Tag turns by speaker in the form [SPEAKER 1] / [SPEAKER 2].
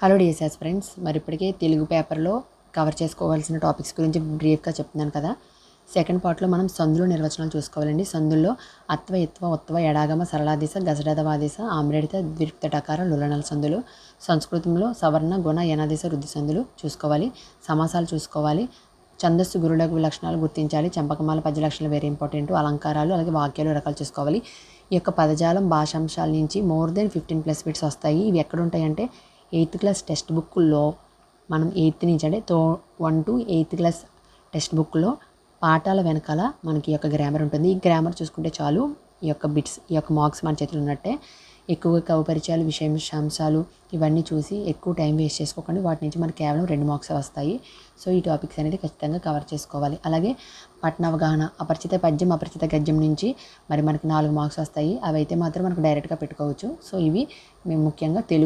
[SPEAKER 1] Hello DSS friends, మరి ఇప్పటికే తెలుగు పేపర్లో కవర్ చేసుకోవాల్సిన టాపిక్స్ గురించి బ్రీఫ్గా చెప్తున్నాను కదా. సెకండ్ పార్ట్లో మనం సందులు నిర్వచనాలు చూసుకోవాలండి. సందుల్లో అత్వ ఇత్వ ఉత్వ ఎడాగమ సరళాదిశ గజడదవాదిశ ఆమ్రేడిత ద్విరుక్త టకార లులనల సందులు. సంస్కృతంలో సవర్ణ గుణ యనాదిశ వృద్ధి సందులు చూసుకోవాలి. సమాసాలు చూసుకోవాలి. ఛందస్సు గురులకు లక్షణాలు గుర్తించాలి. చంపకమాల పద్య లక్షణాలు వెరీ ఇంపార్టెంట్. అలంకారాలు అలాగే వాక్యాలు రకాలు చూసుకోవాలి. ఈ యొక్క పదజాలం భాషాంశాల నుంచి మోర్ దెన్ 15+ బిట్స్ వస్తాయి. ఇవి ఎక్కడ ఉంటాయంటే 8th క్లాస్ టెక్స్ట్ బుక్లో మనం 8th నుంచి అంటే 1 to 8th క్లాస్ టెక్స్ట్ బుక్లో పాఠాల వెనకాల మనకి ఈ యొక్క గ్రామర్ ఉంటుంది. ఈ గ్రామర్ చూసుకుంటే చాలు, ఈ యొక్క బిట్స్ ఈ యొక్క మార్క్స్ మన చేతిలో ఉన్నట్టే. ఎక్కువగా కవి పరిచయాలు విషయాంశాలు ఇవన్నీ చూసి ఎక్కువ టైం వేస్ట్ చేసుకోకండి. వాటి నుంచి మనకి కేవలం 2 మార్క్స్ వస్తాయి. సో ఈ టాపిక్స్ అనేది ఖచ్చితంగా కవర్ చేసుకోవాలి. అలాగే పఠన అవగాహన, అపరిచిత పద్యం అపరిచిత గద్యం నుంచి మరి మనకి 4 మార్క్స్ వస్తాయి. అవి అయితే మాత్రం మనకు డైరెక్ట్గా పెట్టుకోవచ్చు. సో ఇవి మేము ముఖ్యంగా తెలుగు